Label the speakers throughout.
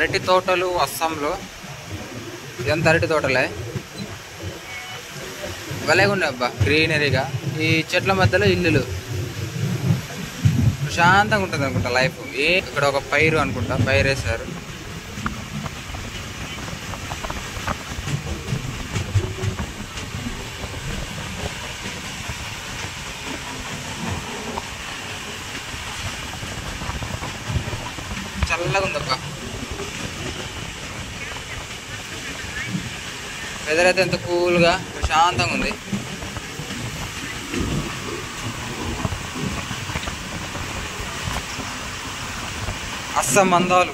Speaker 1: అరటి తోటలు అస్సాంలో. ఇదంతా అరటి తోటలే. భలేగా ఉన్నాయి అబ్బా, గ్రీనరీగా. ఈ చెట్ల మధ్యలో ఇల్లులు. ప్రశాంతంగా ఉంటుంది అనుకుంటా లైఫ్. ఇక్కడ ఒక పైరు అనుకుంటా, పైరు వేసారు. చల్లగా ఉందబ్బా. వెదర్ అయితే ఎంత కూల్గా ప్రశాంతంగా ఉంది. అస్సాం అందాలు.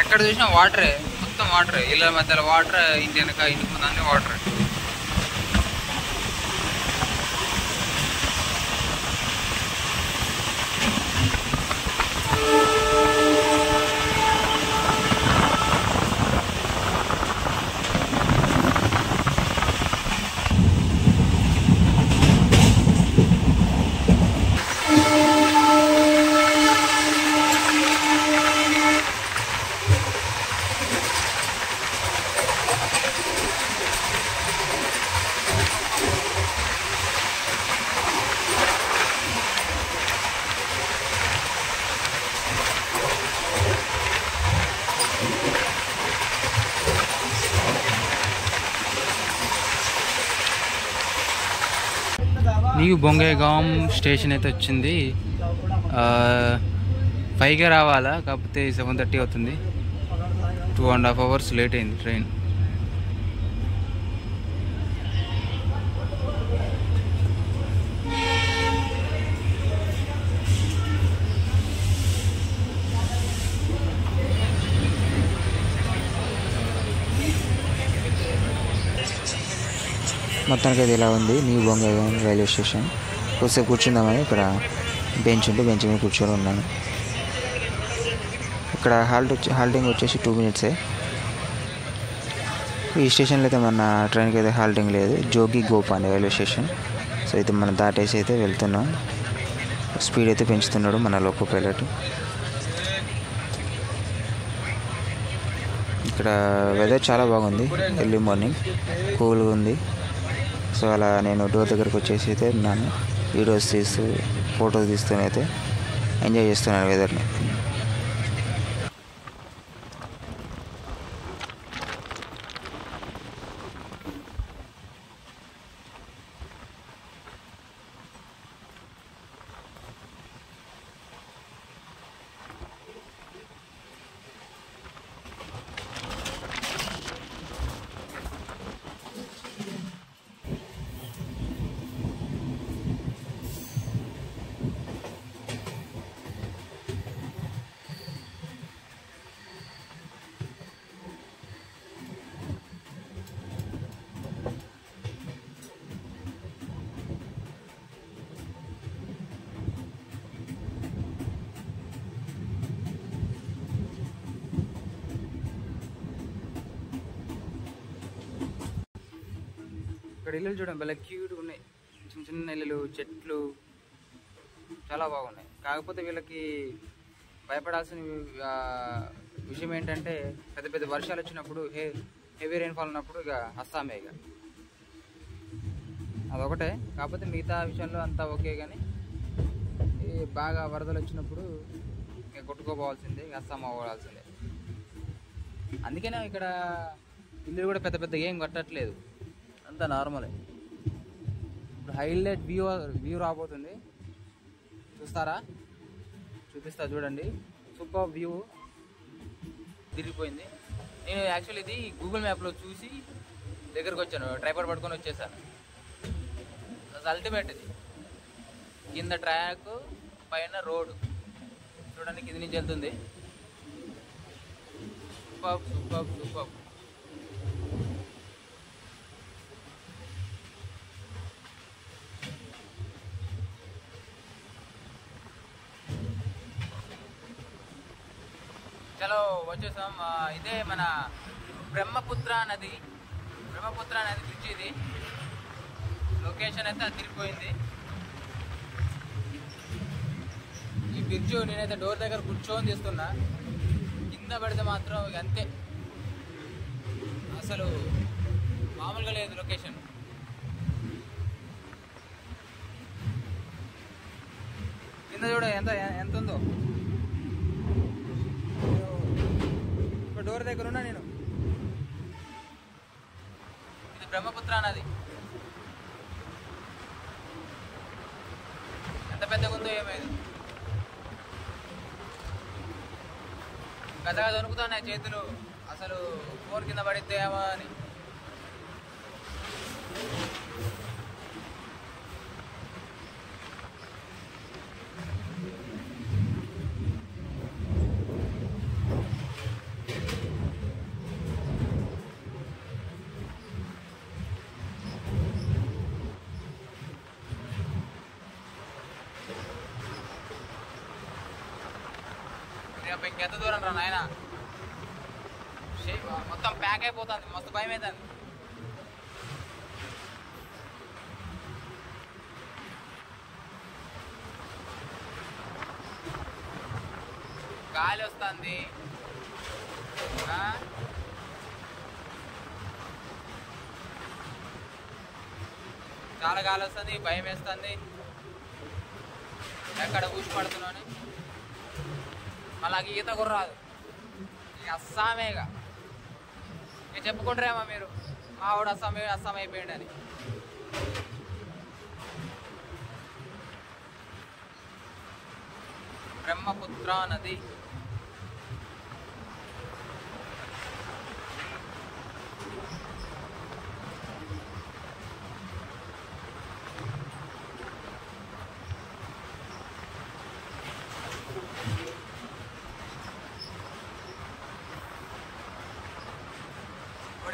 Speaker 1: ఎక్కడ చూసినా వాటరే, మొత్తం వాటరే. ఇళ్ళ మధ్యలో వాటర్, ఇంటి వెనక ఇంటి ముందు అన్నీ వాటరే. న్యూ బొంగైగాం స్టేషన్ అయితే వచ్చింది. 5కే రావాలా, కాకపోతే 7:30 అవుతుంది. 2.5 hours లేట్ అయింది ట్రైన్. మొత్తానికి అది ఇలా ఉంది న్యూ బొంగైగాం రైల్వే స్టేషన్. కొద్దిసేపు కూర్చుందామని ఇక్కడ బెంచ్ ఉంటే బెంచ్ మీద కూర్చొని ఉన్నాను. ఇక్కడ హాల్టింగ్ వచ్చేసి 2 minutes. ఈ స్టేషన్లో అయితే మన ట్రైన్కి అయితే హాల్టింగ్ లేదు. జోగి గోపాని రైల్వే స్టేషన్. సో అయితే మనం దాటేసి అయితే వెళ్తున్నాం. స్పీడ్ అయితే పెంచుతున్నాడు మన లోకో పైలట్. ఇక్కడ వెదర్ చాలా బాగుంది. ఎర్లీ మార్నింగ్ కూల్గా ఉంది. సో అలా నేను డోర్ దగ్గరకు వచ్చేసి అయితే ఉన్నాను. వీడియోస్ తీస్తూ ఫొటోస్ తీస్తూనైతే ఎంజాయ్ చేస్తున్నాను వెదర్ని. ఇక్కడ ఇల్లులు చూడండి, భలే క్యూట్గా ఉన్నాయి. చిన్న చిన్న ఇల్లులు, చెట్లు చాలా బాగున్నాయి. కాకపోతే వీళ్ళకి భయపడాల్సిన విషయం ఏంటంటే పెద్ద పెద్ద వర్షాలు వచ్చినప్పుడు, హెవీ రైన్ఫాల్ ఉన్నప్పుడు ఇక అస్సామే ఇక అదొకటే. కాకపోతే మిగతా విషయంలో అంతా ఓకే. కానీ బాగా వరదలు వచ్చినప్పుడు ఇక కొట్టుకోపోవాల్సిందే, ఇక అస్సాం అవ్వాల్సిందే. అందుకనే ఇక్కడ ఇల్లు కూడా పెద్ద పెద్ద ఏం కట్టట్లేదు, అంతా నార్మలే. ఇప్పుడు హైలైట్ వ్యూ రాబోతుంది, చూస్తారా? చూపిస్తా చూడండి. సూపర్ వ్యూ తిరిగిపోయింది. నేను యాక్చువల్లీ ఇది గూగుల్ మ్యాప్లో చూసి దగ్గరకు వచ్చాను, ట్రైపాడ్ పట్టుకొని వచ్చేసాను. అల్టిమేట్ ఇది. కింద ట్రాక్, పైన రోడ్ చూడడానికి ఇది నుంచి వెళ్తుంది. Super super super. చలో వచ్చేసాం. ఇదే మన బ్రహ్మపుత్ర నది బ్రిడ్జ్. ఇది లొకేషన్ అయితే తిరిగిపోయింది. ఈ బ్రిడ్జ్ నేనైతే డోర్ దగ్గర కూర్చొని తీస్తున్నా, కింద పడితే మాత్రం ఇక అంతే, అసలు మామూలుగా లేదు లొకేషన్. కింద చూడ ఎంత ఉందో. ఇప్పుడు డోర్ దగ్గర ఉన్నా నేను. ఇది బ్రహ్మపుత్ర నది. ఎంత పెద్దగా ఉందో ఏమైంది, గదగా దొరుకుతున్నాయి చేతులు, అసలు ఫోన్ కింద పడిద్దేమో అని. ఇంకెంత దూరం రా నాయన, మొత్తం ప్యాక్ అయిపోతుంది, మస్తు భయం అవుతుంది. గాలి వస్తుంది, చాలా గాలి వస్తుంది, భయం వేస్తుంది. ఎక్కడ ఊసి పడుతున్నాను. అలాగే ఈత కూడా రాదు, ఇక అస్సామేగా. ఇక చెప్పుకుంటారేమో మీరు, మా వాడు అస్సాం అయిపోయాడని. బ్రహ్మపుత్ర నది.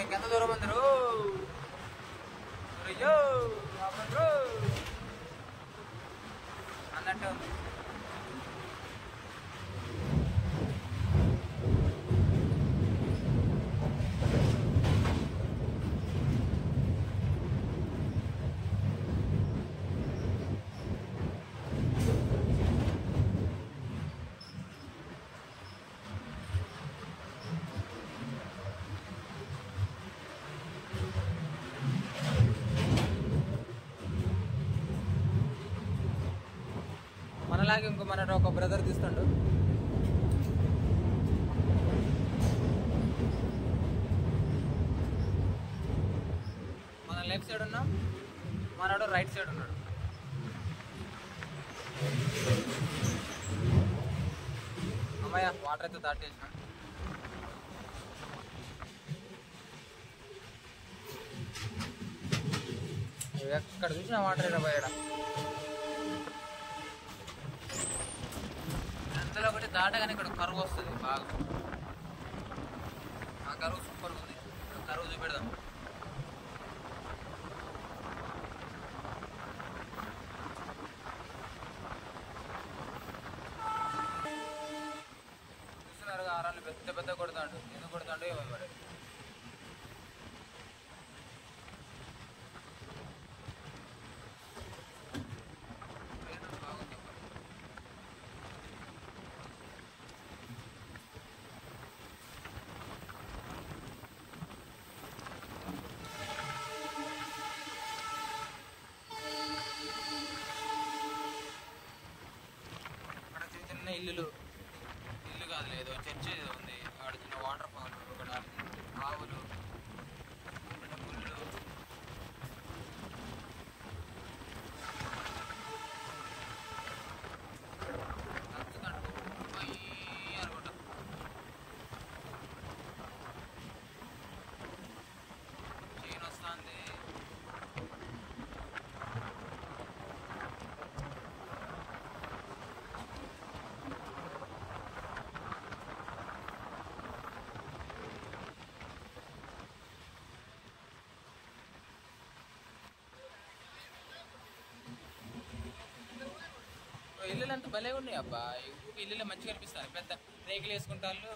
Speaker 1: ఇంకెంత దూరం అందరు అన్నట్టు ఉంది. మనలాగే ఇంకో మన ఒక బ్రదర్ తీస్తుండు. మన లెఫ్ట్ సైడ్ ఉన్నాం, మనోడు రైట్ సైడ్ ఉన్నాడు. అమ్మాయ వాటర్ అయితే దాటేసిన. ఎక్కడ చూసినా వాటర్ పోయాడ. అందులో ఒకటి దాటగానే ఇక్కడ కరువు వస్తుంది బాగా. ఆ కరువు సూపర్ ఉంది. కరువు చూపెడదాం. చూస్తున్నారు ఆరాలు పెద్ద పెద్ద కొడతాడు. ఎందుకు కొడతాడు ఏమో మరి. ఇల్లు కాదు, లేదు చర్చ్ ఏదో ఉంది. అక్కడ చిన్న వాటర్ ఫాల్, అక్కడ ఆవులు, పుల్లు. అనుకుంటా చైన్ వస్తుంది. ఇల్లులు అంతా భలే ఉన్నాయి అబ్బా. ఇల్లులో మంచిగా అనిపిస్తాను. పెద్ద రేకులు వేసుకుంటాళ్ళు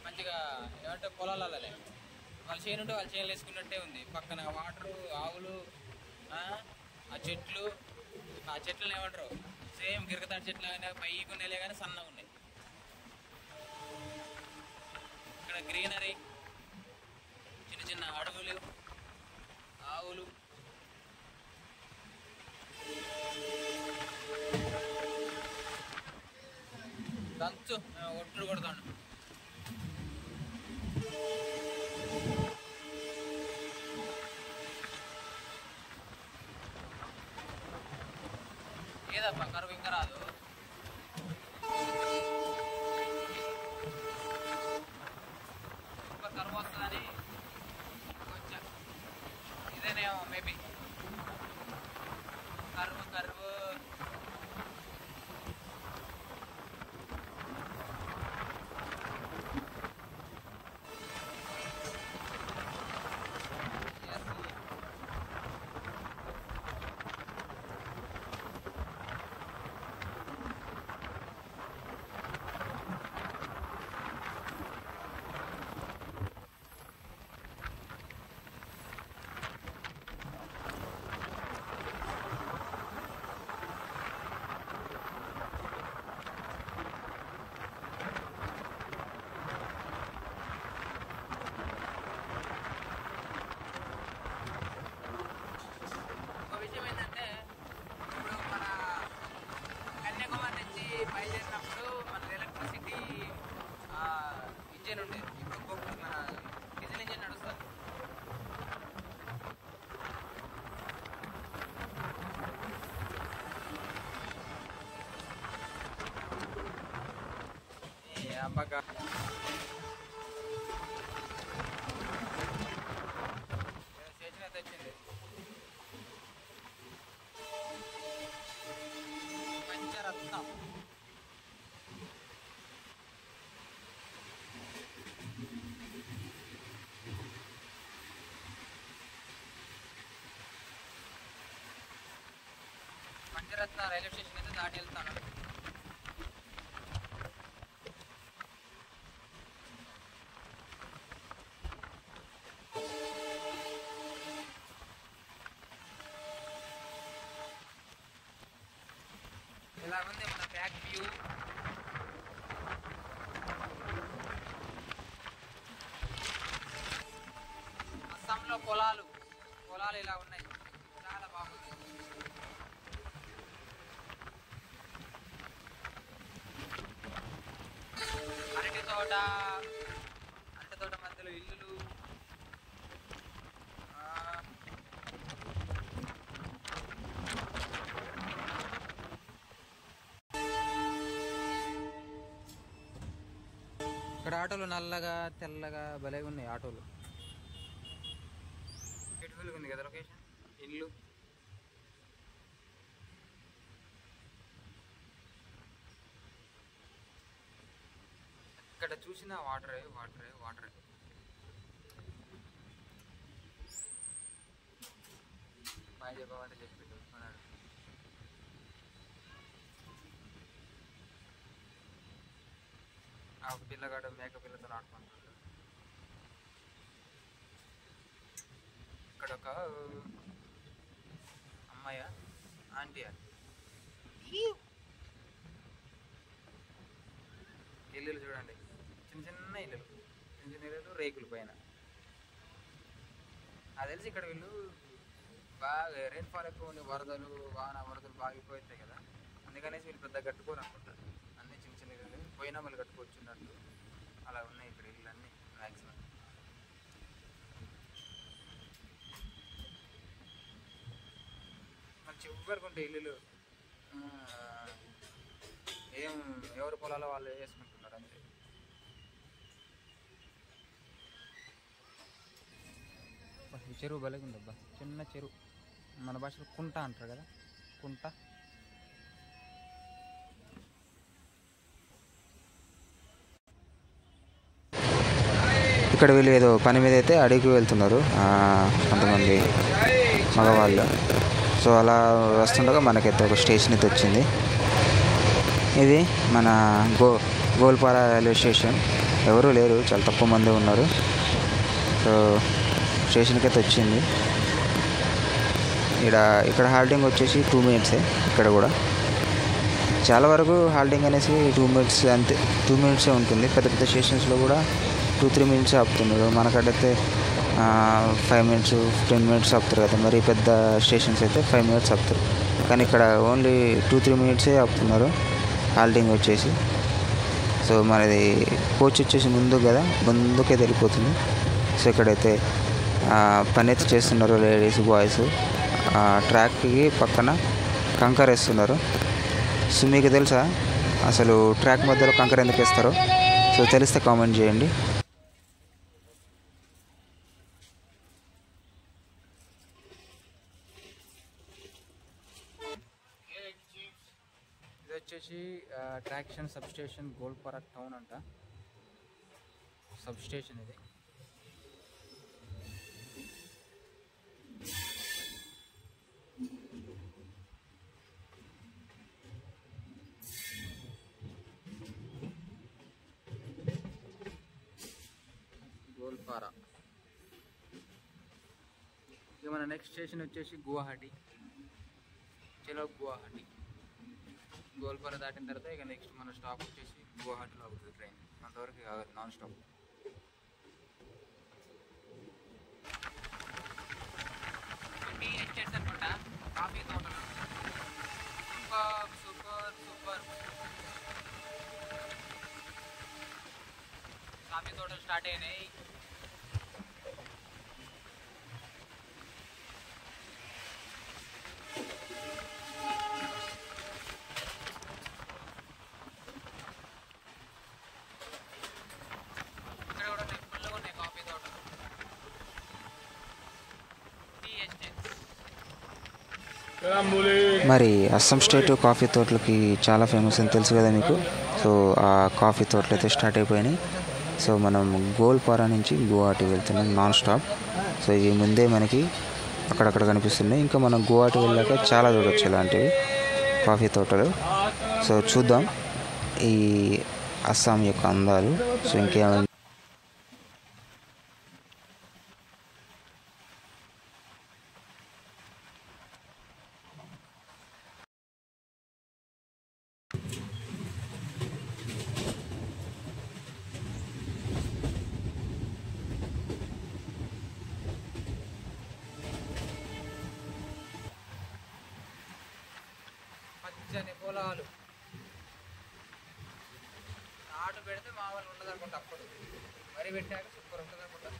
Speaker 1: మంచిగా ఏమంటే పొలాలే వాళ్ళ చేను ఉంటే వాళ్ళ చేనులు వేసుకున్నట్టే ఉంది. పక్కన వాటరు, ఆవులు, ఆ చెట్లు ఏమంటారు సేమ్ గిరకతాడు చెట్లు అయినా పైకి ఉన్నాయిలే కానీ సన్నగా ఉన్నాయి. ఇక్కడ గ్రీనరీ, చిన్న చిన్న అడవులు, ఆవులు. దంచు ఒట్లు కొడతాడు. ఏదబ్బా కరువు ఇంకా రాదు. ఇంకా కరువు వస్తుందని కొంచెం ఇదేనేమో మేబీ కరువు బయలుదేరినప్పుడు మన ఎలక్ట్రిసిటీ ఇంజిన్ ఉండేది. ఇప్పుడు మన డీజిల్ ఇంజిన్ నడుస్తుంది. అబ్బగా స్టేషన్ అయితే వచ్చింది. పంచరత్నం రైల్వే స్టేషన్ అయితే దాటి వెళ్తాను. ఇలా ఉంది మన బ్యాక్ వ్యూ. అస్సాంలో పొలాలు ఇలా ఉన్నాయి. చాలా బాగుంది. అరటి తోట మధ్యలో ఇల్లులు. ఇక్కడ ఆటోలు నల్లగా తెల్లగా భలేగా ఉన్నాయి. ఆటోలు బ్యూటిఫుల్గా ఉంది కదా లొకేషన్. ఇల్లు ఇక్కడ చూసిన వాటరే. బాగా చెప్పాలంటే చెప్పి చూసుకున్నాడు. ఆ పిల్లగాడు మేక పిల్లతో ఆడుకుంటాడు. ఇక్కడ ఒక అమ్మాయ ఆంటీయా ఇల్లులు చూడండి. చిన్న ఇల్లులు రేకుల పైన. అది తెలిసి ఇక్కడ వీళ్ళు బాగా రెయిన్ఫాల్ ఎక్కువ ఉంది. వరదలు బాగా ఎక్కువైతాయి కదా, అందుకనేసి వీళ్ళు పెద్ద కట్టుకోరు అనుకుంటారు. అన్నీ చిన్న ఇల్లు పోయినా మళ్ళీ కట్టుకోవచ్చున్నట్టు అలా ఉన్నాయి ఇక్కడ ఇల్లు అన్నీ మ్యాక్సిమం. మరి చివరికి ఉంటాయి ఇల్లులు. ఎవరి పొలాల్లో వాళ్ళు వేసుకుంటున్నారు అంతే. ఈ చెరువు భలేగా ఉందబ్బా. చిన్న చెరువు, మన భాషలో కుంట అంటారు కదా, కుంట. ఇక్కడ వీళ్ళు ఏదో పని మీద అయితే అడవికి వెళ్తున్నారు కొంతమంది మగవాళ్ళు. సో అలా వస్తుండగా మనకైతే ఒక స్టేషన్ అయితే వచ్చింది. ఇది మన
Speaker 2: గోల్పారా రైల్వే స్టేషన్. ఎవరూ లేరు, చాలా తక్కువ మంది ఉన్నారు. సో స్టేషన్కి అయితే వచ్చింది. ఇక్కడ హాల్టింగ్ వచ్చేసి 2 minutes. ఇక్కడ కూడా చాలా వరకు హాల్టింగ్ అనేసి 2 minutes అంతే, 2 minutes ఉంటుంది. పెద్ద పెద్ద స్టేషన్స్లో కూడా 2-3 minutes ఆపుతున్నారు. మనకడైతే 5 minutes 10 minutes ఆపుతారు కదా, మరి పెద్ద స్టేషన్స్ అయితే 5 minutes ఆపుతారు. కానీ ఇక్కడ ఓన్లీ 2-3 minutes ఆపుతున్నారు హాల్టింగ్ వచ్చేసి. సో మనది కోచ్ వచ్చేసి ముందు కదా, ముందుకే వెళ్ళిపోతుంది. సో ఇక్కడైతే పని అయితే చేస్తున్నారు లేడీస్ బాయ్స్. ట్రాక్కి పక్కన కంకర్ వేస్తున్నారు. సో మీకు తెలుసా అసలు ట్రాక్ మధ్యలో కంకర ఎందుకు వేస్తారో? సో తెలిస్తే కామెంట్ చేయండి.
Speaker 1: ఇది వచ్చేసి traction sub station Goalpara town అంట. సబ్ స్టేషన్ ఇది. గోల్పారా. ఇక మన నెక్స్ట్ స్టేషన్ వచ్చేసి గువాహటి. చలో గువాహటి. గోల్పారా దాటిన తర్వాత ఇక నెక్స్ట్ మన స్టాప్ వచ్చేసి గువాహటిలో అవుతుంది ట్రైన్. అంతవరకు నాన్ స్టాప్. టీ ఎస్టేట్స్ అనమాట, కాఫీ తోటలు. Super super super. కాఫీ తోటలు స్టార్ట్ అయినాయి. ఇక్కడ కూడా ఫుల్గా ఉన్నాయి కాఫీ తోటలు. Tea estates.
Speaker 2: మరి అస్సాం స్టేట్ కాఫీ తోటలకి చాలా ఫేమస్ అని తెలుసు కదా మీకు. సో ఆ కాఫీ తోటలు అయితే స్టార్ట్ అయిపోయినాయి. సో మనం గోల్పారా నుంచి గువాహటి వెళ్తున్నాం నాన్ స్టాప్. సో ఇవి ముందే మనకి అక్కడక్కడ కనిపిస్తున్నాయి. ఇంకా మనం గువాహటి వెళ్ళాక చాలా చూడొచ్చు ఇలాంటివి కాఫీ తోటలు. సో చూద్దాం ఈ అస్సాం యొక్క అందాలు. సో ఇంకేమైనా
Speaker 1: పచ్చని పొలాలు. నాటు పెడితే మామూలు ఉండదు అనుకుంటా. అప్పుడు వరి పెట్టాక సూపర్ ఉంటుంది అనుకుంటా.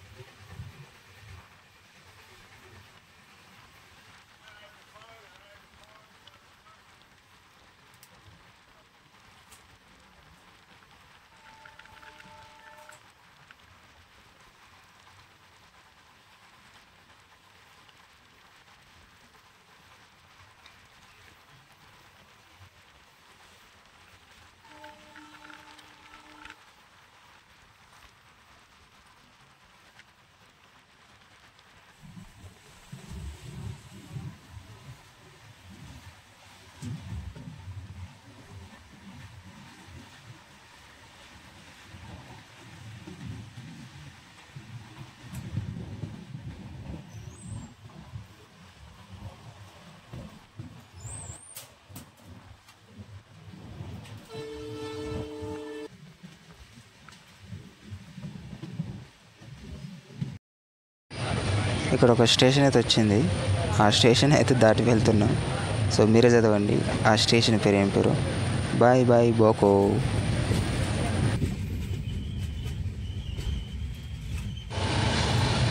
Speaker 2: ఇక్కడ ఒక స్టేషన్ అయితే వచ్చింది. ఆ స్టేషన్ అయితే దాటి వెళ్తున్నాం. సో మీరే చదవండి ఆ స్టేషన్ పేరు ఏం పేరు. బాయ్ బాయ్ బోకో.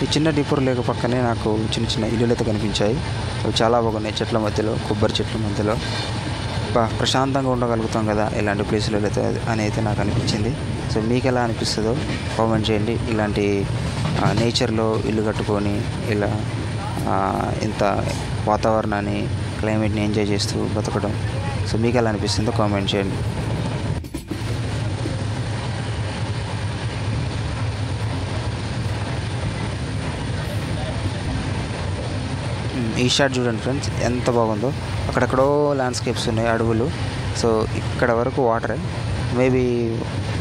Speaker 2: ఈ చిన్న డిపోర్ లేక పక్కనే నాకు చిన్న చిన్న ఇల్లులు అయితే కనిపించాయి. అవి చాలా బాగున్నాయి. చెట్ల మధ్యలో, కొబ్బరి చెట్ల మధ్యలో ప్రశాంతంగా ఉండగలుగుతాం కదా ఇలాంటి ప్లేసులు అయితే అని అయితే నాకు అనిపించింది. సో మీకు ఎలా అనిపిస్తుందో కామెంట్ చేయండి. ఇలాంటి నేచర్లో ఇల్లు కట్టుకొని ఇలా ఇంత వాతావరణాన్ని, క్లైమేట్ని ఎంజాయ్ చేస్తూ బతకడం, సో మీకు ఎలా అనిపిస్తుందో కామెంట్ చేయండి. ఈ షాట్ చూడండి ఫ్రెండ్స్, ఎంత బాగుందో. అక్కడెక్కడో ల్యాండ్స్కేప్స్ ఉన్నాయి, అడవులు. సో ఇక్కడ వరకు వాటరే, మేబీ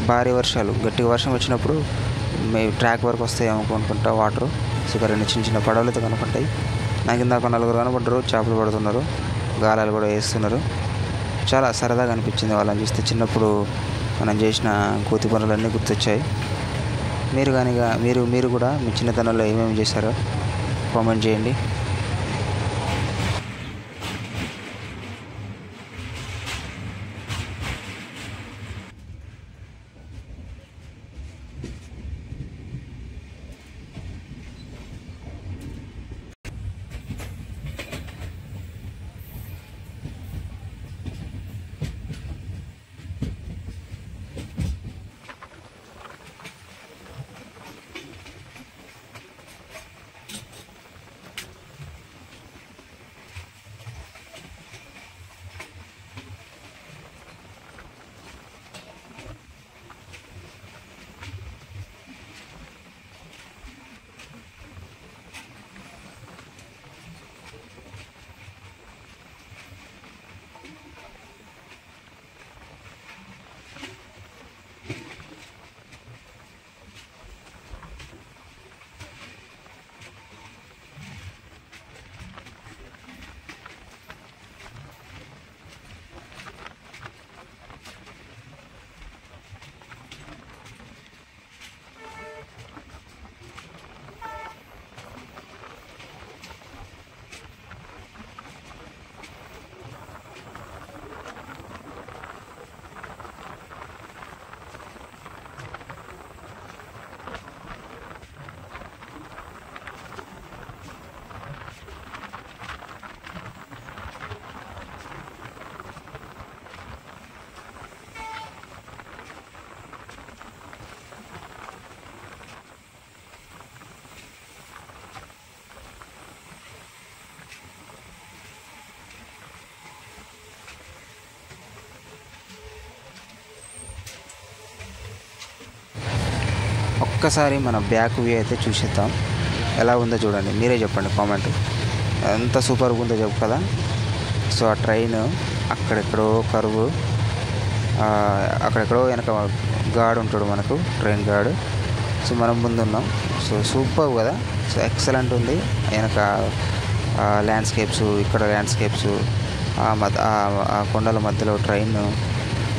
Speaker 2: భారీ వర్షాలు గట్టిగా వర్షం వచ్చినప్పుడు మేబీ ట్రాక్ వరకు వస్తాయేమో అనుకుంటా వాటర్. సో ఇక్కడ రెండు చిన్న చిన్న పడవలు అయితే కనపడ్డాయి. నాకు ఇందాక నలుగురు కనపడ్డారు, చేపలు పడుతున్నారు, గాలాలు కూడా వేస్తున్నారు. చాలా సరదాగా అనిపించింది వాళ్ళని చూస్తే. చిన్నప్పుడు మనం చేసిన కోతి పనులన్నీ గుర్తొచ్చాయి. మీరు కానీ మీరు కూడా మీ చిన్నతనంలో ఏమేమి చేశారో కామెంట్ చేయండి. ఒక్కసారి మన బ్యాక్ వ్యూ అయితే చూసేద్దాం. ఎలా ఉందో చూడండి, మీరే చెప్పండి కామెంట్. ఎంత సూపర్గా ఉందో చెప్పు కదా. సో ఆ ట్రైన్ అక్కడెక్కడో కరువు, అక్కడెక్కడో వెనక గార్డ్ ఉంటాడు మనకు, ట్రైన్ గార్డ్. సో మనం ముందున్నాం. సో సూపర్ కదా. సో ఎక్సలెంట్ ఉంది. వెనక ల్యాండ్స్కేప్స్, ఇక్కడ ల్యాండ్స్కేప్స్, ఆ కొండల మధ్యలో ట్రైన్,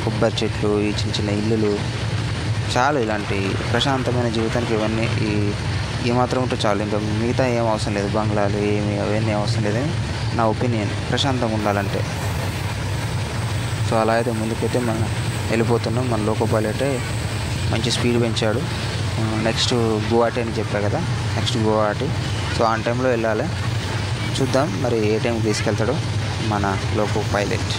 Speaker 2: కొబ్బరి చెట్లు, ఈ చిన్న చిన్న ఇల్లులు. చాలు ఇలాంటి ప్రశాంతమైన జీవితానికి ఇవన్నీ ఈ మాత్రం ఉంటే చాలు. ఇంకా మిగతా ఏం అవసరం లేదు, బంగ్లాలు అవన్నీ అవసరం లేదని నా ఒపీనియన్. ప్రశాంతంగా ఉండాలంటే. సో అలా అయితే ముందుకైతే మనం వెళ్ళిపోతున్నాం. మన లోకో పైలట్ మంచి స్పీడ్ పెంచాడు. నెక్స్ట్ గువాహటి అని చెప్పా కదా, నెక్స్ట్ గువాహటి. సో ఆన్ టైంలో వెళ్ళాలి. చూద్దాం మరి ఏ టైంకి తీసుకెళ్తాడో మన లోకో పైలట్.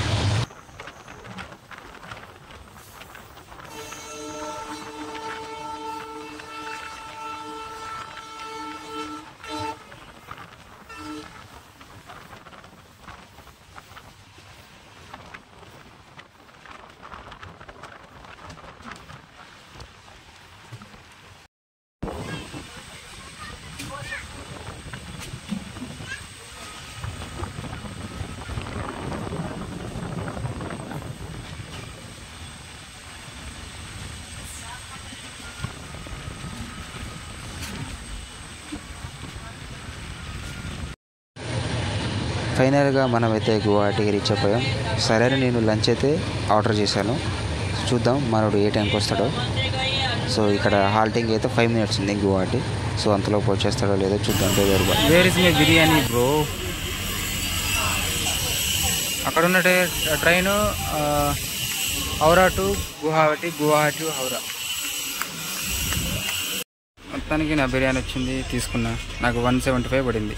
Speaker 2: ఫైనల్గా మనమైతే గువాహటికి రీచ్ అయిపోయాం. సరే నేను లంచ్ అయితే ఆర్డర్ చేశాను. చూద్దాం మనోడు ఏ టైంకి వస్తాడో. సో ఇక్కడ హాల్టింగ్ అయితే 5 minutes ఉంది గువాహటి. సో అంతలోపు వచ్చేస్తాడో లేదో చూద్దాం. Where is my biryani bro. అక్కడ ఉన్న train Howrah to Guwahati, Guwahati to Howrah. మొత్తానికి నా బిర్యానీ వచ్చింది, తీసుకున్నా. నాకు 175 పడింది.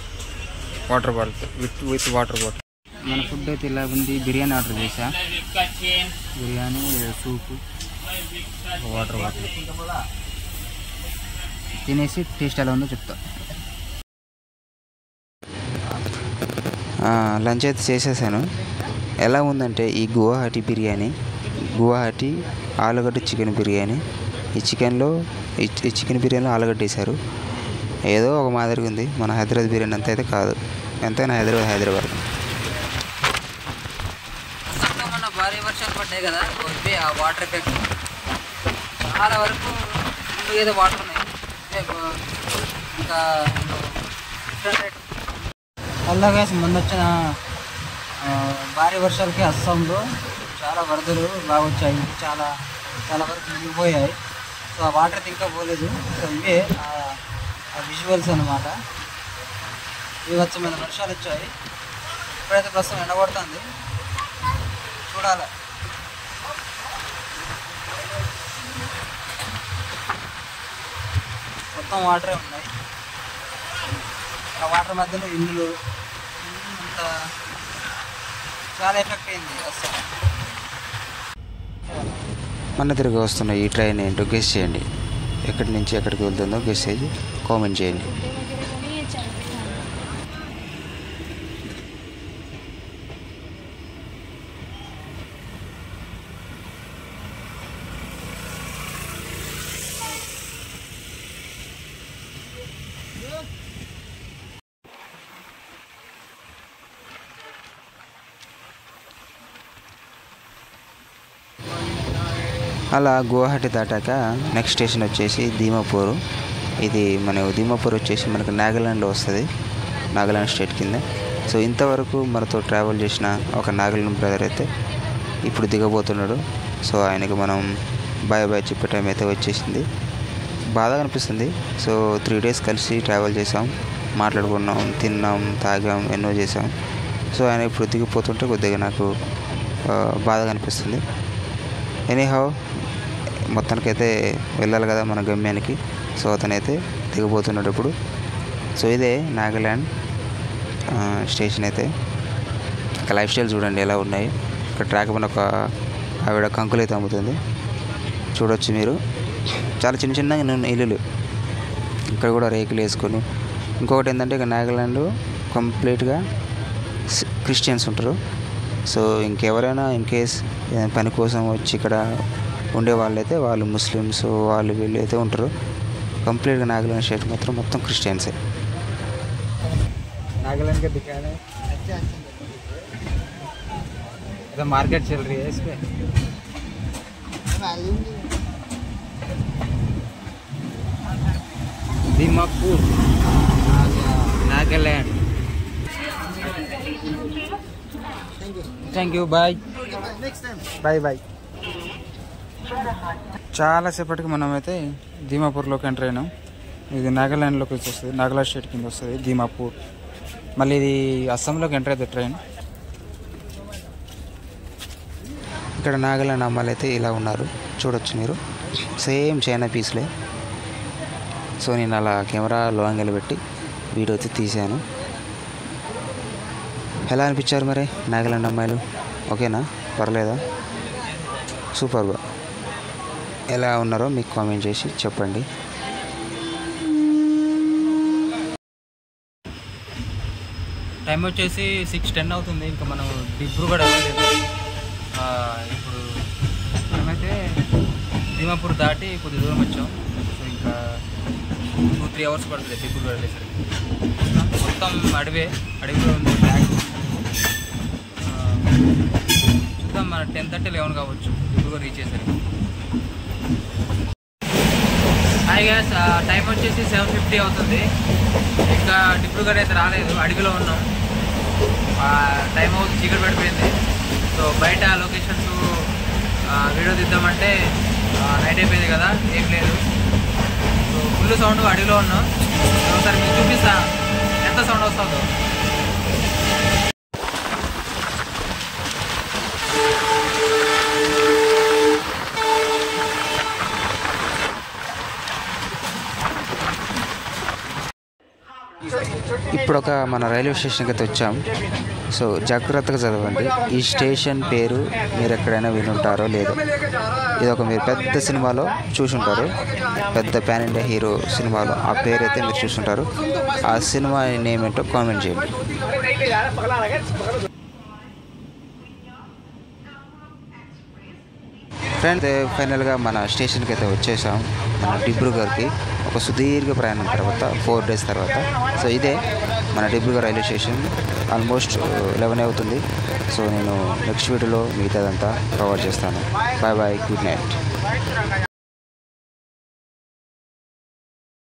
Speaker 2: Water bottle with water bottle. మన ఫుడ్ అయితే ఇలా ఉంది. బిర్యానీ ఆర్డర్ చేశా. బిర్యానీ, సూపు, వాటర్ బాటిల్ తినేసి టేస్ట్ ఎలా ఉందో చెప్తా. లంచ్ అయితే చేసేసాను. ఎలా ఉందంటే ఈ గువాహటి బిర్యానీ, గువాహటి ఆలుగడ్డ చికెన్ బిర్యానీ. ఈ చికెన్ బిర్యానీలో ఆలుగడ్డ వేశారు. ఏదో ఒక మాదిరిగా ఉంది. మన హైదరాబాద్ బిర్యానీ అంత అయితే కాదు. ఎంతైనా హైదరాబాద్.
Speaker 1: భారీ వర్షాలు పడ్డాయి కదా, వచ్చి ఆ వాటర్ ఎఫెక్ట్ చాలా వరకు ముందు ఏదో వాటర్ ఉన్నాయి. ఇంకా అలాగే మొన్న వచ్చిన భారీ వర్షాలకి అస్సాంలో చాలా వరదలు బాగా వచ్చాయి, చాలా చాలా వరకు మునిగిపోయాయి. సో ఆ వాటర్ ఇంకా పోలేదు. సో ఇవే ఆ విజువల్స్ అన్నమాట. వివత్సమైన వర్షాలు వచ్చాయి. ఇప్పుడైతే ప్రస్తుతం ఎండబడుతుంది, చూడాలి. మొత్తం వాటరే ఉన్నాయి. ఆ వాటర్ మధ్యలో ఇల్లులు అంతా చాలా ఎఫెక్ట్ అయింది అసలు.
Speaker 2: మన తిరిగి వస్తున్న ఈ ట్రైన్ ఏంటో గెస్ చేయండి. ఎక్కడి నుంచి ఎక్కడికి వెళ్తుందో గెస్ చేసి కామెంట్ చేయండి. అలా గువాహటి దాటాక నెక్స్ట్ స్టేషన్ వచ్చేసి దీమాపూర్. ఇది మన దీమాపూర్ వచ్చేసి మనకు నాగాలాండ్లో వస్తుంది, నాగాలాండ్ స్టేట్ కింద. సో ఇంతవరకు మనతో ట్రావెల్ చేసిన ఒక నాగాలాండ్ బ్రదర్ అయితే ఇప్పుడు దిగబోతున్నాడు. సో ఆయనకు మనం బాయ్ బాయ్ చెప్పే టైం అయితే వచ్చేసింది. బాధగా అనిపిస్తుంది. సో 3 days కలిసి ట్రావెల్ చేసాం, మాట్లాడుకున్నాం, తిన్నాం, తాగాం, ఎన్నో చేసాం. సో ఆయన ఇప్పుడు దిగిపోతుంటే కొద్దిగా నాకు బాధగా అనిపిస్తుంది. ఎనీహౌ మొత్తానికైతే వెళ్ళాలి కదా మన గమ్యానికి. సో అతనైతే దిగబోతున్నాడు ఇప్పుడు. సో ఇదే నాగాలాండ్ స్టేషన్ అయితే. ఇక లైఫ్ స్టైల్ చూడండి ఎలా ఉన్నాయి. ఇక్కడ ట్రాక్ పైన ఒక ఆవిడ కంకులు అయితే అమ్ముతుంది, చూడొచ్చు మీరు. చాలా చిన్న చిన్న ఇల్లులు, ఇక్కడ కూడా రేకులు వేసుకొని. ఇంకొకటి ఏంటంటే ఇక నాగాలాండ్ కంప్లీట్గా క్రిస్టియన్స్ ఉంటారు. సో ఇంకెవరైనా ఇన్ కేస్ పని కోసం వచ్చి ఇక్కడ ఉండే వాళ్ళైతే వాళ్ళు ముస్లిమ్స్ వాళ్ళు వీళ్ళు అయితే ఉంటారు. కంప్లీట్గా నాగాలాండ్ స్టేట్ మాత్రం మొత్తం క్రిస్టియన్సే.
Speaker 1: नागालैंड के दुकान है, तो मार्केट चल रही है इस पे. Dimapur Nagaland. Thank you, bye bye bye. చాలాసేపటికి మనమైతే దీమాపూర్లోకి ఎంటర్ అయినాం. ఇది నాగాలాండ్లోకి వస్తుంది, నాగాలాండ్ స్టేట్ కింద వస్తుంది దీమాపూర్. మళ్ళీ ఇది అస్సాంలోకి ఎంటర్ అవుతుంది ట్రైన్.
Speaker 2: ఇక్కడ నాగాలాండ్ అమ్మాయిలు అయితే ఇలా ఉన్నారు, చూడొచ్చు మీరు. Same China పీస్లే. సో నేను అలా కెమెరా లో యాంగిల్ పెట్టి వీడియో అయితే తీసాను. ఎలా అనిపించారు మరి నాగాలాండ్ అమ్మాయిలు? ఓకేనా, పర్లేదా? సూపర్గా. ఎలా ఉన్నారో మీకు కామెంట్ చేసి చెప్పండి.
Speaker 1: టైం వచ్చేసి 6:10 అవుతుంది. ఇంకా మనం డిబ్రూగఢ్ వెళ్ళలేదు. ఇప్పుడు మనమైతే దీమాపూర్ దాటి కొద్ది దూరం వచ్చాం. సో ఇంకా 2-3 hours పడుతుంది డిబ్రూగఢ్ వెళ్ళేసరికి. మొత్తం అడవిలో ఉంది బ్యాగ్. చూద్దాం, మన 10:30-11 కావచ్చు డిబ్రూగఢ్ రీచ్ అయ్యేసరికి. హాయ్ గ్యాస్, టైం వచ్చేసి 7:50 అవుతుంది. ఇంకా డిబ్రూగఢ్ అయితే రాలేదు, అడవిలో ఉన్నాం. టైం అవుతుంది, చీకటి పడిపోయింది. సో బయట లొకేషన్స్ వీడియో తీద్దామంటే నైట్ అయిపోయింది కదా, ఏం లేదు. సో ఫుల్ సౌండ్, అడవిలో ఉన్నాం. ఒకసారి మీకు చూపిస్తా ఎంత సౌండ్ వస్తుందో.
Speaker 2: ఇప్పుడు మన రైల్వే స్టేషన్కి అయితే వచ్చాం. సో జాగ్రత్తగా చదవండి. ఈ స్టేషన్ పేరు మీరు ఎక్కడైనా వినుంటారో లేదో. ఇది మీరు పెద్ద సినిమాలో చూసుంటారు, పెద్ద పాన్ ఇండియా హీరో సినిమాలో ఆ పేరు అయితే మీరు చూసుంటారు. ఆ సినిమా నేమ్ ఏంటో కామెంట్ చేయండి. ఫ్రెండ్స్, ఫైనల్గా మన స్టేషన్కి అయితే వచ్చేసాం, మన డిబ్రూగఢ్కి. ఒక సుదీర్ఘ ప్రయాణం తర్వాత 4 days తర్వాత. సో ఇదే మన డిబ్రూగఢ్ రైల్వే స్టేషన్. ఆల్మోస్ట్ 11 అవుతుంది. సో నేను నెక్స్ట్ వీడియోలో మిగతాదంతా కవర్ చేస్తాను. Bye bye, good night.